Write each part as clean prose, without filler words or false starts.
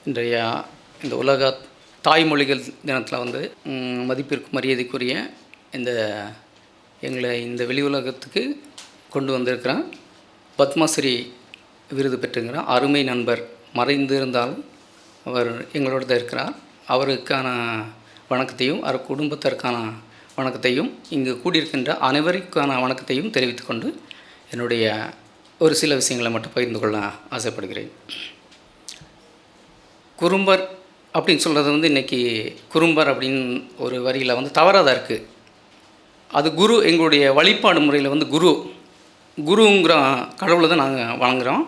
இன்றைய இந்த உலக தாய்மொழிகள் தினத்தில் வந்து மதிப்பிற்கு மரியாதைக்குரிய இந்த எங்களை இந்த வெளி உலகத்துக்கு கொண்டு வந்திருக்கிறேன். பத்மஸ்ரீ விருது பெற்றுங்கிற அருமை நண்பர் மறைந்து இருந்தாலும் அவர் எங்களோட தான் இருக்கிறார். அவருக்கான வணக்கத்தையும் அவர் குடும்பத்திற்கான வணக்கத்தையும் இங்கு கூடியிருக்கின்ற அனைவருக்கான வணக்கத்தையும் தெரிவித்துக்கொண்டு என்னுடைய ஒரு சில விஷயங்களை மட்டும் பகிர்ந்து கொள்ள ஆசைப்படுகிறேன். குறும்பர் அப்படின்னு சொல்கிறது வந்து இன்றைக்கி குறும்பர் அப்படின்னு ஒரு வரியில் வந்து தவறாக தான் இருக்குது. அது குரு, எங்களுடைய வழிபாடு முறையில் வந்து குருங்கிற கடவுளை தான் நாங்கள் வணங்குகிறோம்.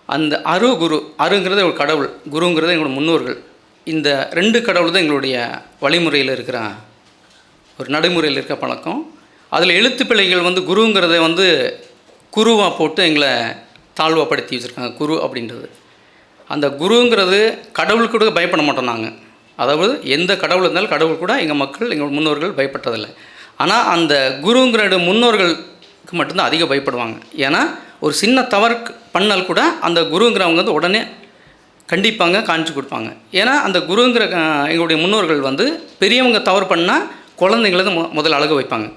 அந்த அருங்கிறது ஒரு கடவுள், குருங்கிறது எங்களோட முன்னோர்கள். இந்த ரெண்டு கடவுள் தான் எங்களுடைய வழிமுறையில் இருக்கிற ஒரு நடைமுறையில் இருக்க பழக்கம். அதில் எழுத்து பிழைகள் வந்து குருங்கிறத வந்து குருவாக போட்டு எங்களை தாழ்வாப்படுத்தி வச்சுருக்காங்க. குரு அப்படின்றது, அந்த குருங்கிறது கடவுளுக்கு கூட பயப்பட மாட்டோம் நாங்கள். அதாவது எந்த கடவுள் இருந்தாலும் கடவுள் கூட எங்கள் மக்கள், எங்கள் முன்னோர்கள் பயப்பட்டதில்லை. ஆனால் அந்த குருங்கிற முன்னோர்களுக்கு மட்டும்தான் அதிக பயப்படுவாங்க. ஏன்னா ஒரு சின்ன தவறு பண்ணால் கூட அந்த குருங்கிறவங்க வந்து உடனே கண்டிப்பாங்க, காணிச்சு கொடுப்பாங்க. ஏன்னா அந்த குருங்கிற எங்களுடைய முன்னோர்கள் வந்து பெரியவங்க தவறு பண்ணால் குழந்தைங்கள முதல்ல அழுக வைப்பாங்க.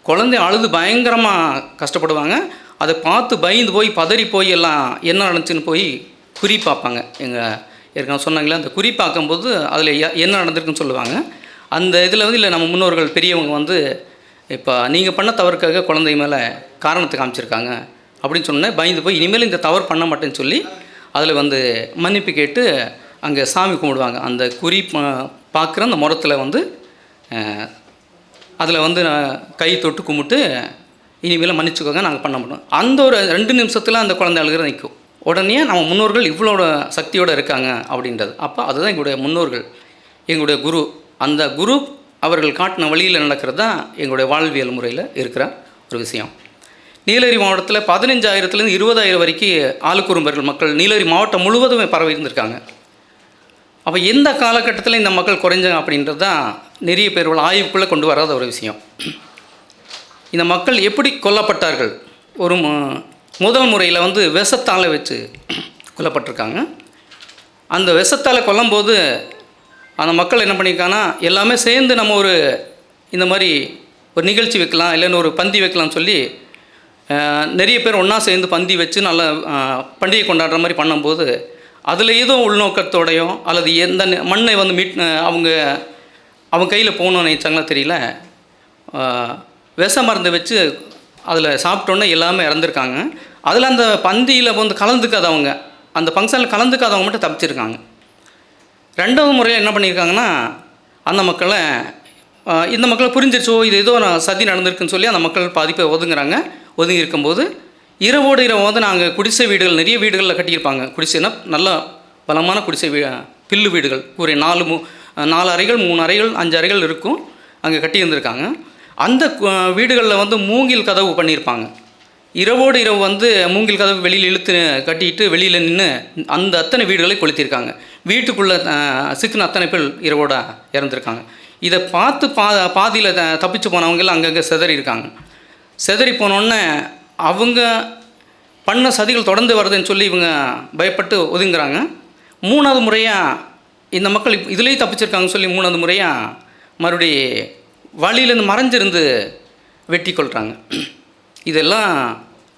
குழந்தை அழுது பயங்கரமாக கஷ்டப்படுவாங்க. அதை பார்த்து பயந்து போய் பதறி போய் எல்லாம் என்ன நடந்துச்சுன்னு போய் குறி பார்ப்பாங்க. எங்கள் ஏற்கனவே சொன்னாங்களே, அந்த குறி பார்க்கும்போது அதில் என்ன நடந்திருக்குன்னு சொல்லுவாங்க. அந்த இதில் வந்து இல்லை நம்ம முன்னோர்கள் பெரியவங்க வந்து இப்போ நீங்கள் பண்ண தவறுக்காக குழந்தை மேலே காரணத்தை காமிச்சிருக்காங்க அப்படின்னு சொன்னேன். பயந்து போய் இனிமேல் இந்த தவறு பண்ண மாட்டேன்னு சொல்லி அதில் வந்து மன்னிப்பு கேட்டு அங்கே சாமி கும்பிடுவாங்க. அந்த குறி பார்க்குற அந்த முறத்தில் வந்து அதில் வந்து கை தொட்டு கும்பிட்டு இனிமேல் மன்னிச்சுக்கோங்க, நாங்கள் பண்ண மாட்டோம். அந்த ஒரு 2 நிமிஷத்தில் அந்த குழந்தை அழுகிற நிற்கும். உடனே நம்ம முன்னோர்கள் இவ்வளோ சக்தியோடு இருக்காங்க அப்படின்றது. அப்போ அதுதான் எங்களுடைய முன்னோர்கள், எங்களுடைய குரு. அந்த குரு அவர்கள் காட்டின வழியில் நடக்கிறது தான் எங்களுடைய வாழ்வியல் முறையில் இருக்கிற ஒரு விஷயம். நீலகிரி மாவட்டத்தில் 15,000 20,000 வரைக்கும் ஆளுக்குறும்பர்கள் மக்கள் நீலகிரி மாவட்டம் முழுவதுமே பரவி இருந்திருக்காங்க. அப்போ எந்த காலகட்டத்தில் இந்த மக்கள் குறைஞ்சாங்க அப்படின்றது தான் நிறைய பேர் ஆய்வுக்குள்ளே கொண்டு வராத ஒரு விஷயம். இந்த மக்கள் எப்படி கொல்லப்பட்டார்கள்? ஒரு முதல் முறையில் வந்து விஷத்தால் வச்சு கொல்லப்பட்டிருக்காங்க. அந்த விஷத்தால் கொல்லும்போது அந்த மக்கள் என்ன பண்ணியிருக்காங்கன்னா, எல்லாமே சேர்ந்து நம்ம ஒரு இந்த மாதிரி ஒரு நிகழ்ச்சி வைக்கலாம், இல்லைன்னு ஒரு பந்தி வைக்கலாம்னு சொல்லி நிறைய பேர் ஒன்றா சேர்ந்து பந்தி வச்சு நல்ல பண்டிகை கொண்டாடுற மாதிரி பண்ணும்போது அதில் ஏதோ உள்நோக்கத்தோடையோ அல்லது எந்த மண்ணை வந்து அவங்க கையில் போகணுன்னு நினச்சாங்களா தெரியல, விஷ மருந்து வச்சு அதில் சாப்பிட்டோன்னே எல்லாமே இறந்துருக்காங்க. அதில் அந்த பந்தியில் வந்து கலந்துக்காதவங்க, அந்த ஃபங்க்ஷனில் கலந்துக்காதவங்க மட்டும் தப்பிச்சிருக்காங்க. 2வது முறையில் என்ன பண்ணியிருக்காங்கன்னா, அந்த மக்களை இந்த மக்களை புரிஞ்சிருச்சோ இது ஏதோ சதி நடந்திருக்குன்னு சொல்லி அந்த மக்கள் பாதிப்பை ஒதுங்கி இருக்கும்போது இரவோடு இரவு வந்து நாங்கள் குடிசை வீடுகள் நிறைய வீடுகளில் கட்டியிருப்பாங்க. குடிசைனா நல்ல பலமான குடிசை பில்லு வீடுகள், கூரை 4 அறைகள் 3 அறைகள் 5 அறைகள் இருக்கும், அங்கே கட்டியிருந்திருக்காங்க. அந்த வீடுகளில் வந்து மூங்கில் கதவு பண்ணியிருப்பாங்க. இரவோடு இரவு வந்து மூங்கில் கதவு வெளியில் இழுத்து கட்டிட்டு வெளியில் நின்று அந்த அத்தனை வீடுகளை கொளுத்தியிருக்காங்க. வீட்டுக்குள்ளே சிக்கின அத்தனை பேர் இரவோட இறந்துருக்காங்க. இதை பார்த்து பாதியில் தப்பிச்சு போனவங்கெல்லாம் அங்கங்கே செதறி போனோடனே அவங்க பண்ண சதிகள் தொடர்ந்து வருதுன்னு சொல்லி இவங்க பயப்பட்டு ஒதுங்குறாங்க. 3வது முறையாக இந்த மக்கள் இதுலேயும் தப்பிச்சிருக்காங்கன்னு சொல்லி 3வது முறையாக மறுபடி வழியிலேருந்து மறைஞ்சிருந்து வெட்டி கொள்கிறாங்க. இதெல்லாம்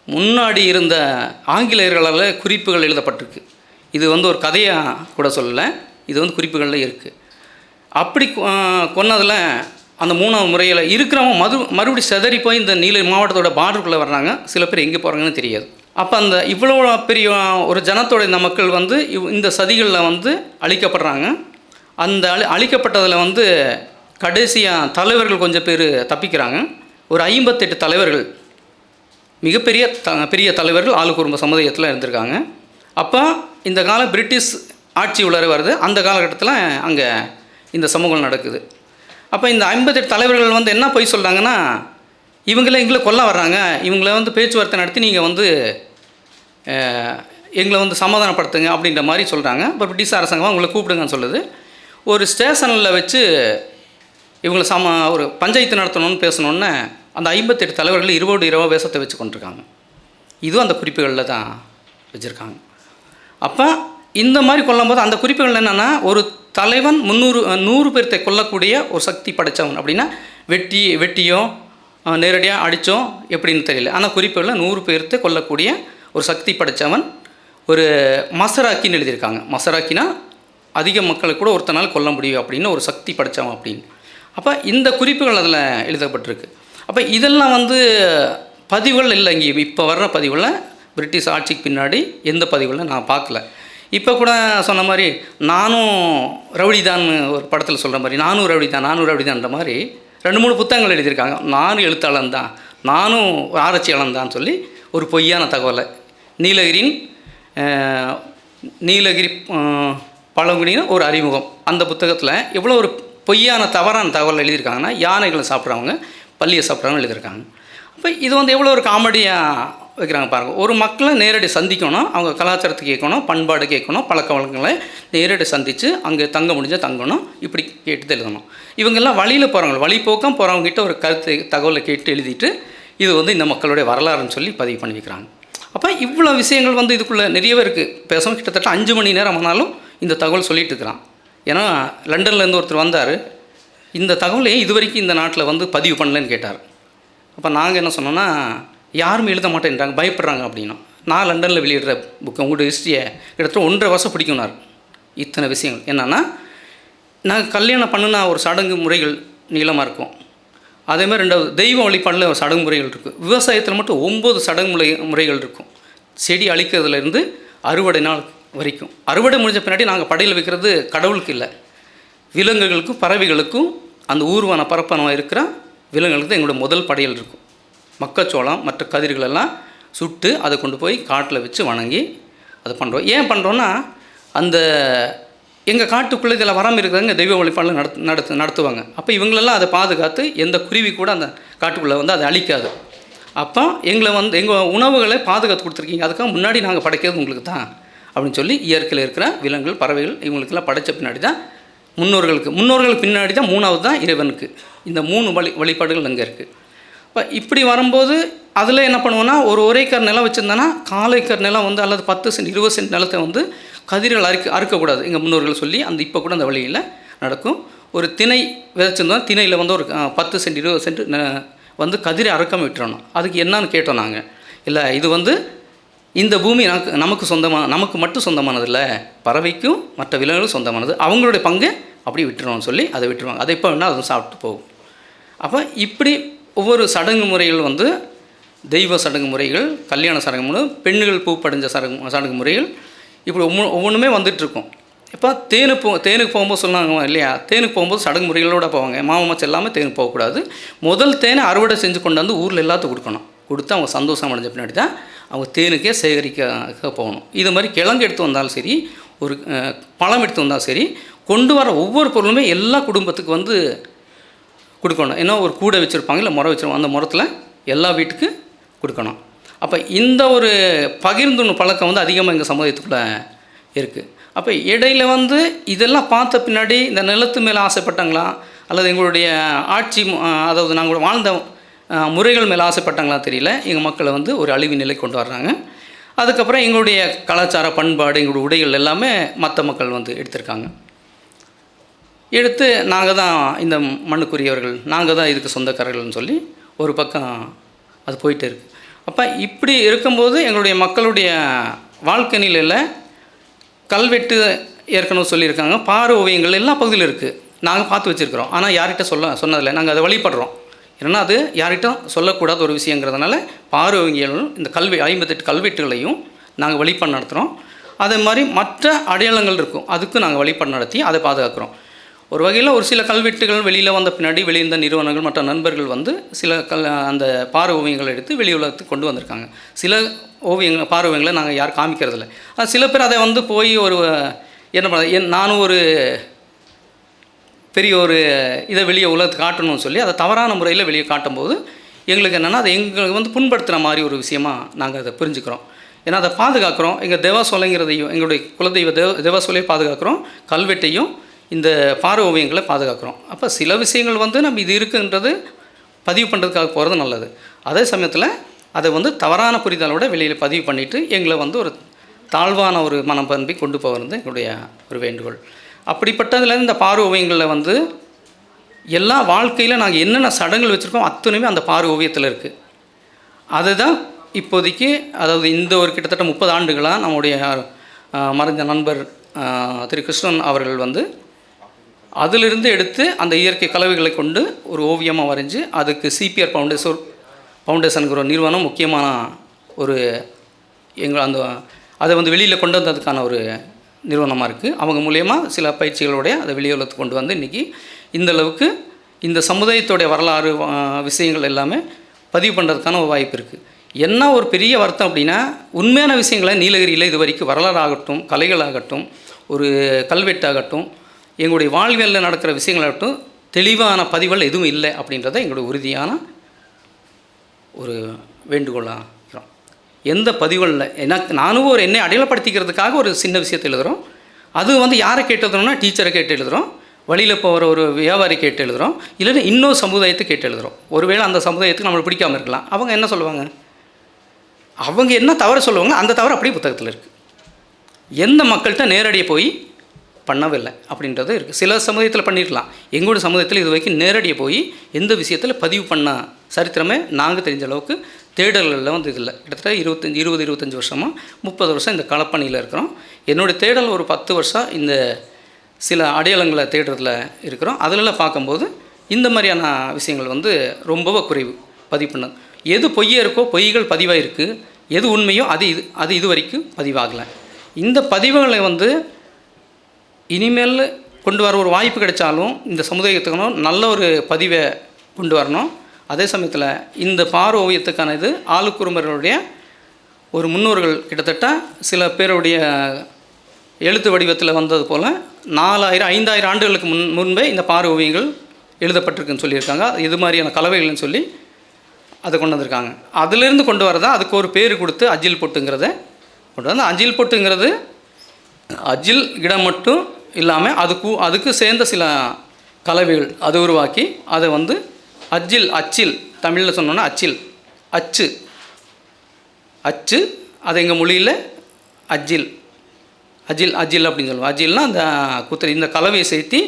முன்னாடி இருந்த ஆங்கிலேயர்களால் குறிப்புகள் எழுதப்பட்டிருக்கு. இது வந்து ஒரு கதையாக கூட சொல்லலை, இது வந்து குறிப்புகளில் இருக்குது. அப்படி கொன்னதில் அந்த 3வது முறையில் இருக்கிறவங்க மறுபடி செதறி போய் இந்த நீலகிரி மாவட்டத்தோட பார்டருக்குள்ளே வர்றாங்க. சில பேர் எங்கே போகிறாங்கன்னு தெரியாது. அப்போ அந்த இவ்வளோ பெரிய ஒரு ஜனத்தோட இந்த மக்கள் வந்து இந்த சதிகளில் வந்து அழிக்கப்படுறாங்க. அந்த அழிக்கப்பட்டதில் வந்து கடைசியாக தலைவர்கள் கொஞ்சம் பேர் தப்பிக்கிறாங்க. ஒரு 58 தலைவர்கள், பெரிய தலைவர்கள் ஆளுக்குறும்ப சமுதாயத்தில் இருந்திருக்காங்க. அப்போ இந்த காலம் பிரிட்டிஷ் ஆட்சி உள்ளார வருது. அந்த காலகட்டத்தில் அங்கே இந்த சமூகம் நடக்குது. அப்போ இந்த 58 தலைவர்கள் வந்து என்ன போய் சொல்கிறாங்கன்னா, எங்களை கொல்ல வர்றாங்க, இவங்கள வந்து பேச்சுவார்த்தை நடத்தி நீங்கள் வந்து எங்களை வந்து சமாதானப்படுத்துங்க அப்படின்ற மாதிரி சொல்கிறாங்க. இப்போ பிரிட்டிஷ் அரசாங்கம் உங்களை கூப்பிடுங்கன்னு சொல்லுது. ஒரு ஸ்டேஷனில் வச்சு இவங்களை ஒரு பஞ்சாயத்து நடத்தணும்னு பேசணுன்னு அந்த 58 தலைவர்கள் இரவோடு இரவாக வேஷத்தை வச்சு கொண்டிருக்காங்க. இதுவும் அந்த குறிப்புகளில் தான் வச்சுருக்காங்க. அப்போ இந்த மாதிரி கொல்லும்போது அந்த குறிப்புகள் என்னென்னா, ஒரு தலைவன் 100 பேர்த்தை கொல்லக்கூடிய ஒரு சக்தி படைத்தவன் அப்படின்னா, வெட்டியோ நேரடியாக அடித்தோ எப்படின்னு தெரியல. ஆனால் குறிப்புகளில் 100 பேர்த்தை கொல்லக்கூடிய ஒரு சக்தி படைத்தவன், ஒரு மசராக்கின்னு எழுதியிருக்காங்க. மசராக்கினா அதிக மக்களை கூட ஒருத்தனால் கொல்ல முடியும் அப்படின்னு, ஒரு சக்தி படைத்தவன் அப்படின்னு. அப்போ இந்த குறிப்புகள் அதில் எழுதப்பட்டிருக்கு. அப்போ இதெல்லாம் பதிவுகள் இல்லை. இங்கே இப்போ வர்ற பதிவுகளில் பிரிட்டிஷ் ஆட்சிக்கு பின்னாடி எந்த பதிவுகளில் நான் பார்க்கல. இப்போ கூட சொன்ன மாதிரி நானும் ரவுடி தான் ஒரு படத்தில் சொல்கிற மாதிரி, நானும் ரவுடி தான்ன்ற மாதிரி 2-3 புத்தகங்கள் எழுதியிருக்காங்க. நானும் எழுத்தாளன் தான், நானும் ஆராய்ச்சியாளன் தான் சொல்லி ஒரு பொய்யான தகவலை நீலகிரி பழங்குடின்னு ஒரு அறிமுகம் அந்த புத்தகத்தில் எவ்வளோ ஒரு பொய்யான தவறான தகவல் எழுதியிருக்காங்கன்னா, யானைகளை சாப்பிட்றவங்க பல்லியை சாப்பிட்றவங்க எழுதியிருக்காங்க. அப்போ இது எவ்வளோ ஒரு காமெடியாக வைக்கிறாங்க பாருங்கள். ஒரு மக்களை நேரடி சந்திக்கணும், அவங்க கலாச்சாரத்தை கேட்கணும், பண்பாடு கேட்கணும், பழக்க வழக்கங்களை நேரடி சந்தித்து அங்கே தங்க முடிஞ்சால் தங்கணும், இப்படி கேட்டு எழுதணும். இவங்கெல்லாம் வழியில் போகிறவங்க, வழிபோக்கம் போகிறவங்ககிட்ட ஒரு தகவலை கேட்டு எழுதிட்டு இது இந்த மக்களுடைய வரலாறுன்னு சொல்லி பதிவு பண்ணி வைக்கிறாங்க. அப்போ இவ்வளோ விஷயங்கள் இதுக்குள்ளே நிறையவே இருக்குது. பேசவும் கிட்டத்தட்ட 5 மணி நேரம் ஆனாலும் இந்த தகவல் சொல்லிட்டு இருக்கிறான். ஏன்னா லண்டன்லேருந்து ஒருத்தர் வந்தார், இந்த தகவலை இது வரைக்கும் இந்த நாட்டில் பதிவு பண்ணலன்னு கேட்டார். அப்போ நாங்கள் என்ன சொன்னோன்னா, யாருமே எழுத மாட்டேன்றாங்க, பயப்படுறாங்க அப்படின்னா. நான் லண்டனில் வெளியிடுற புக்கு உங்களோட ஹிஸ்ட்ரியை கிட்டத்தட்ட 1.5 வருஷம் பிடிக்கும்னார். இத்தனை விஷயங்கள் என்னென்னா, நாங்கள் கல்யாணம் பண்ணினா ஒரு சடங்கு முறைகள் நீளமாக இருக்கும். அதேமாதிரி 2வது தெய்வ வழிபாடில் ஒரு சடங்கு முறைகள் இருக்குது. விவசாயத்தில் மட்டும் 9 சடங்கு முறைகள் இருக்கும். செடி அழிக்கிறதுலேருந்து அறுவடை நாள் வரைக்கும். அறுவடை முடிஞ்ச பின்னாடி நாங்கள் படையில் வைக்கிறது கடவுளுக்கு இல்லை, விலங்குகளுக்கும் பறவைகளுக்கும், அந்த ஊர்வன பரப்பனமாக இருக்கிற விலங்குகளுக்கு தான் எங்களோட முதல் படையல் இருக்கும். மக்காச்சோளம் மற்ற கதிர்களெல்லாம் சுட்டு அதை கொண்டு போய் காட்டில் வச்சு வணங்கி அதை பண்ணுறோம். ஏன் பண்ணுறோன்னா, அந்த எங்கள் காட்டுக்குள்ளே இதில் வராமல் இருக்கிறவங்க தெய்வ வழிபாடில் நடத்துவாங்க. அப்போ இவங்களெல்லாம் அதை பாதுகாத்து எந்த குருவி கூட அந்த காட்டுக்குள்ளே அதை அழிக்காது. அப்போ எங்களை எங்கள் உணவுகளை பாதுகாத்து கொடுத்துருக்கீங்க, அதுக்காக முன்னாடி நாங்கள் படைக்கிறது உங்களுக்கு தான் அப்படின்னு சொல்லி இயற்கையில் இருக்கிற விலங்குகள் பறவைகள் இவங்களுக்கெல்லாம் படைத்த பின்னாடி தான் முன்னோர்களுக்கு பின்னாடி தான் 3வது தான் இறைவனுக்கு. இந்த 3 வழிபாடுகள் அங்கே இருக்குது. இப்போ இப்படி வரும்போது அதில் என்ன பண்ணுவோன்னா, ஒரு ஏக்கர் நிலம் வச்சுருந்தோன்னா 4 ஏக்கர் நிலம் அல்லது 10 சென்ட் 20 சென்ட் நிலத்தை கதிர்கள் அறுக்கக்கூடாது எங்கள் முன்னோர்கள் சொல்லி அந்த இப்போ கூட அந்த வழியில் நடக்கும். ஒரு திணை விதைச்சிருந்தோம், திணையில் ஒரு 10 சென்ட் 20 சென்ட் கதிரை அறுக்காமல் விட்டுறணும். அதுக்கு என்னன்னு கேட்டோம் நாங்கள். இல்லை, இது இந்த பூமி நமக்கு நமக்கு மட்டும் சொந்தமானதில்லை, பறவைக்கும் மற்ற விலங்குகளும் சொந்தமானது, அவங்களுடைய பங்கு அப்படி விட்டுருவோம்னு சொல்லி அதை விட்டுருவாங்க. அதை எப்போ வேணால் அதுவும் சாப்பிட்டு போகும். அப்போ இப்படி ஒவ்வொரு சடங்கு முறைகள் தெய்வ சடங்கு முறைகள், கல்யாண சடங்கு முறை, பெண்கள் பூ படிஞ்ச சடங்கு முறைகள், இப்படி ஒவ்வொன்றுமே வந்துட்டுருக்கும். இப்போ தேனுக்கு போகும்போது சொன்னாங்க இல்லையா, தேனுக்கு போகும்போது சடங்கு முறைகளோடு போவாங்க. மாமச்சு எல்லாமே தேனுக்கு போகக்கூடாது. முதல் தேனை அறுவடை செஞ்சு கொண்டு ஊரில் எல்லாத்துக்கும் கொடுக்கணும். கொடுத்து அவங்க சந்தோஷம் அடைஞ்ச பின்னாடி தான் அவங்க தேனுக்கே சேகரிக்க போகணும். இது மாதிரி கிழங்கு எடுத்து வந்தாலும் சரி, ஒரு பழம் எடுத்து வந்தாலும் சரி, கொண்டு வர ஒவ்வொரு பொருளுமே எல்லா குடும்பத்துக்கு கொடுக்கணும். ஏன்னா ஒரு கூடை வச்சுருப்பாங்க, இல்லை முறை வச்சுருப்பாங்க, அந்த முறத்தில் எல்லா வீட்டுக்கு கொடுக்கணும். அப்போ இந்த ஒரு பகிர்ந்துணு பழக்கம் அதிகமாக எங்கள் சமுதாயத்துக்குள்ளே இருக்குது. அப்போ இடையில் இதெல்லாம் பார்த்த பின்னாடி இந்த நிலத்து மேலே ஆசைப்பட்டாங்களா, அல்லது எங்களுடைய ஆட்சி அதாவது நாங்கள் வாழ்ந்த முறைகள் மேலே ஆசைப்பட்டாங்களா தெரியல, எங்கள் மக்களை ஒரு அழிவு நிலை கொண்டு வர்றாங்க. அதுக்கப்புறம் எங்களுடைய கலாச்சார பண்பாடு, எங்களுடைய உடைகள் எல்லாமே மற்ற மக்கள் எடுத்திருக்காங்க. எடுத்து நாங்கள் தான் இந்த மண்ணுக்குரியவர்கள், நாங்கள் தான் இதுக்கு சொந்தக்காரர்கள்னு சொல்லி ஒரு பக்கம் அது போயிட்டு இருக்குது. அப்போ இப்படி இருக்கும்போது எங்களுடைய மக்களுடைய வாழ்க்கை நிலையில் கல்வெட்டு ஏற்கனவே சொல்லியிருக்காங்க, பாறை ஓவியங்கள் எல்லா பகுதியிலும் இருக்குது, நாங்கள் பார்த்து வச்சுருக்கிறோம். ஆனால் யார்கிட்ட சொன்னதில்லை, நாங்கள் அதை வழிபடுறோம். ஏன்னா அது யார்கிட்டும் சொல்லக்கூடாத ஒரு விஷயங்கிறதுனால பாறை ஓவியங்களும் இந்த 58 கல்வெட்டுகளையும் நாங்கள் வழிபாடு நடத்துகிறோம். அதே மாதிரி மற்ற அடையாளங்கள் இருக்கும், அதுக்கும் நாங்கள் வழிபாடு நடத்தி அதை பாதுகாக்கிறோம். ஒரு வகையில் ஒரு சில கல்வெட்டுகள் வெளியில் வந்த பின்னாடி வெளியிருந்த நிறுவனங்கள் மற்ற நண்பர்கள் சில அந்த பாறை ஓவியங்களை எடுத்து வெளி உலகத்துக்கு கொண்டு வந்திருக்காங்க. சில பாறை ஓவியங்களை நாங்கள் யாரும் காமிக்கிறதில்ல. சில பேர் அதை போய் ஒரு என்ன பண்ண, நானும் ஒரு பெரிய ஒரு இதை வெளியே உலகத்துக்கு காட்டணும்னு சொல்லி அதை தவறான முறையில் வெளியே காட்டும்போது எங்களுக்கு என்னென்னா, அதை எங்களுக்கு புண்படுத்துகிற மாதிரி ஒரு விஷயமாக நாங்கள் அதை புரிஞ்சுக்கிறோம். ஏன்னா அதை பாதுகாக்கிறோம். எங்கள் தேவாசோலைங்கிறதையும் எங்களுடைய குலதெய்வ தேவாசோலையை பாதுகாக்கிறோம், கல்வெட்டையும் இந்த பாறை ஓவியங்களை பாதுகாக்கிறோம். அப்போ சில விஷயங்கள் நம்ம இது இருக்குன்றது பதிவு பண்ணுறதுக்காக போகிறது நல்லது. அதே சமயத்தில் அதை தவறான புரிதலோட வெளியில் பதிவு பண்ணிவிட்டு எங்களை ஒரு தாழ்வான ஒரு மனப்பண்பை கொண்டு போகிறது எங்களுடைய ஒரு வேண்டுகோள். அப்படிப்பட்டதுலேருந்து இந்த பாரு ஓவியங்களில் வந்து எல்லா வாழ்க்கையில் நாங்கள் என்னென்ன சடங்குகள் வச்சுருக்கோம் அத்தனையுமே அந்த பாரு ஓவியத்தில் இருக்குது. அதுதான் இப்போதைக்கு, அதாவது இந்த ஒரு கிட்டத்தட்ட 30 ஆண்டுகளாக நம்முடைய மறைந்த நண்பர் திரு கிருஷ்ணன் அவர்கள் வந்து அதிலிருந்து எடுத்து அந்த இயற்கை கலவைகளை கொண்டு ஒரு ஓவியமாக வரைஞ்சி அதுக்கு சிபிஆர் ஃபவுண்டேஷனுங்கிற ஒரு நிறுவனம் முக்கியமான ஒரு அந்த அதை வந்து வெளியில் கொண்டு வந்ததுக்கான ஒரு நிறுவனமாக இருக்குது. அவங்க மூலயமா சில பயிற்சிகளோடைய அதை வெளியுலகத்துக்கு கொண்டு வந்து இன்றைக்கி இந்தளவுக்கு இந்த சமுதாயத்தோடைய வரலாறு விஷயங்கள் எல்லாமே பதிவு பண்ணுறதுக்கான ஒரு வாய்ப்பு இருக்குது. என்ன ஒரு பெரிய வருத்தம் அப்படின்னா, உண்மையான விஷயங்களை நீலகிரியில் இது வரைக்கும் வரலாறு ஆகட்டும், கலைகளாகட்டும், ஒரு கல்வெட்டாகட்டும், எங்களுடைய வாழ்வியலில் நடக்கிற விஷயங்களாகட்டும் தெளிவான பதிவுகள் எதுவும் இல்லை அப்படின்றத எங்களுடைய உறுதியான ஒரு வேண்டுகோளாக இருக்கிறோம். எந்த பதிவுகளில் எனக்கு நானும் ஒரு என்னை அடையாளப்படுத்திக்கிறதுக்காக ஒரு சின்ன விஷயத்தை எழுதுகிறோம். அது வந்து யாரை கேட்டு எழுதுறோம்னா டீச்சரை கேட்டு எழுதுகிறோம், வழியில் போகிற ஒரு வியாபாரி கேட்டு எழுதுகிறோம், இல்லைன்னா இன்னொரு சமுதாயத்தை கேட்டு எழுதுகிறோம். ஒருவேளை அந்த சமுதாயத்துக்கு நம்மளுக்கு பிடிக்காமல் இருக்கலாம். அவங்க என்ன சொல்லுவாங்க, அவங்க என்ன தவறு சொல்லுவாங்க, அந்த தவறு அப்படியே புத்தகத்தில் இருக்குது. எந்த மக்கள்கிட்ட நேரடியாக போய் பண்ணவில்லை அப்படின்றது இருக்குது. சில சமுதாயத்தில் பண்ணியிருக்கலாம். எங்களோட சமுதாயத்தில் இது வரைக்கும் நேரடியாக போய் எந்த விஷயத்தில் பதிவு பண்ண சரித்திரமே நாங்கள் தெரிஞ்ச அளவுக்கு தேடல்களில் வந்து இதில் கிட்டத்தட்ட 25 வருஷமாக 30 வருஷம் இந்த களப்பணியில் இருக்கிறோம். என்னுடைய தேடல் ஒரு 10 வருஷம் இந்த சில அடையாளங்களை தேடுறதுல இருக்கிறோம். அதில் பார்க்கும்போது இந்த மாதிரியான விஷயங்கள் வந்து ரொம்பவே குறைவு பதிவு பண்ணது. எது பொய்யே இருக்கோ பொய்கள் பதிவாக இருக்குது, எது உண்மையோ அது இது வரைக்கும் பதிவாகலை. இந்த பதிவுகளை வந்து இனிமேல் கொண்டு வர ஒரு வாய்ப்பு கிடைச்சாலும் இந்த சமுதாயத்துக்கணும் நல்ல ஒரு பதிவை கொண்டு வரணும். அதே சமயத்தில் இந்த பார் ஓவியத்துக்கான இது ஆளுக்குறும்பர்களுடைய ஒரு முன்னோர்கள் கிட்டத்தட்ட சில பேருடைய எழுத்து வடிவத்தில் வந்தது போல் 5000 ஆண்டுகளுக்கு முன்பே இந்த பார் ஓவியங்கள் எழுதப்பட்டிருக்குன்னு சொல்லியிருக்காங்க. இது மாதிரியான கலவைகள்னு சொல்லி அதை கொண்டு வந்திருக்காங்க. அதிலிருந்து கொண்டு வரதான் அதுக்கு ஒரு பேர் கொடுத்து அஜில் பொட்டுங்கிறத கொண்டு வந்து, அஜில் பொட்டுங்கிறது அஜில் இடம் மட்டும் இல்லாமல் அதுக்கு சேர்ந்த சில கலவைகள் அதை உருவாக்கி அதை வந்து அச்சில் தமிழில் சொன்னோன்னா அச்சு அது எங்கள் மொழியில் அஜில் அப்படின்னு சொல்லுவோம். அஜில்னால் அந்த குத்துற இந்த கலவையை சேர்த்து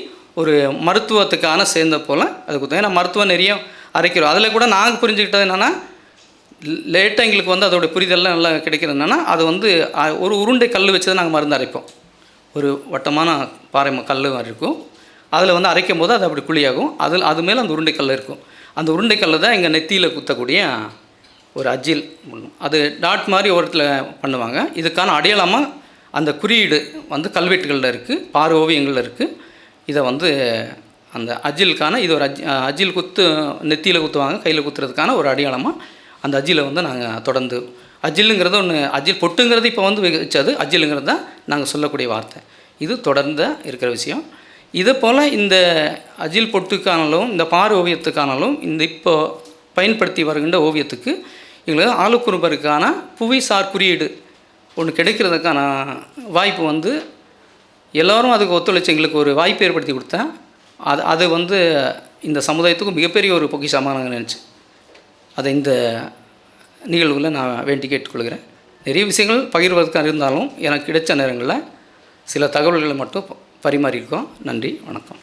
ஒரு மருத்துவத்துக்கான சேர்ந்த போல் அது குத்துவோம். ஏன்னா மருத்துவம் நிறைய அரைக்கிறோம். அதில் கூட நாங்கள் புரிஞ்சுக்கிட்டது என்னென்னா, லேட்டாக எங்களுக்கு வந்து அதோடய புரிதல்லாம் நல்லா கிடைக்கிறது என்னென்னா, அது வந்து ஒரு உருண்டை கல் வச்சு தான் நாங்கள் மருந்து அரைப்போம். ஒரு வட்டமான பாறை கல் மாதிரி இருக்கும். அதில் வந்து அரைக்கும் போது அது அப்படி குழியாகும். அது மேலே அந்த உருண்டை கல் இருக்கும். அந்த உருண்டை கல் தான் எங்கள் நெத்தியில் குத்தக்கூடிய ஒரு அஜில். அது டாட் மாதிரி ஓரத்தில் பண்ணுவாங்க. இதுக்கான அடையாளமாக அந்த குறியீடு வந்து கல்வெட்டுகளில் இருக்குது, பார் ஓவியங்களில் இருக்குது. இதை வந்து அந்த அஜிலுக்கான இது ஒரு அஜில் நெத்தியில் குத்துவாங்க, கையில் குத்துறதுக்கான ஒரு அடையாளமாக அந்த அஜிலை வந்து நாங்கள் தொடர்ந்து அஜிலுங்கிறது ஒன்று, அஜில் பொட்டுங்கிறது இப்போ வந்து வச்சது, அஜிலுங்கிறது தான் நாங்கள் சொல்லக்கூடிய வார்த்தை. இது தொடர்ந்து இருக்கிற விஷயம். இதே போல் இந்த அஜில் பொட்டுக்கானாலும் இந்த பார் ஓவியத்துக்கானாலும் இந்த இப்போ பயன்படுத்தி வருகின்ற ஓவியத்துக்கு எங்களுக்கு ஆளுக்குறும்பருக்கான புவிசார் குறியீடு ஒன்று கிடைக்கிறதுக்கான வாய்ப்பு வந்து எல்லோரும் அதுக்கு ஒத்துழைச்சி எங்களுக்கு ஒரு வாய்ப்பு ஏற்படுத்தி கொடுத்தா அது வந்து இந்த சமுதாயத்துக்கும் மிகப்பெரிய ஒரு பொக்கிஷமாக நாங்கள் நினச்சி அதை இந்த நிகழ்வுகளை நான் வேண்டி கேட்டுக்கொள்கிறேன். நிறைய விஷயங்கள் பகிர்வதற்காக இருந்தாலும் எனக்கு கிடைச்ச நேரங்களில் சில தகவல்களை மட்டும் பரிமாறியிருக்கோம். நன்றி, வணக்கம்.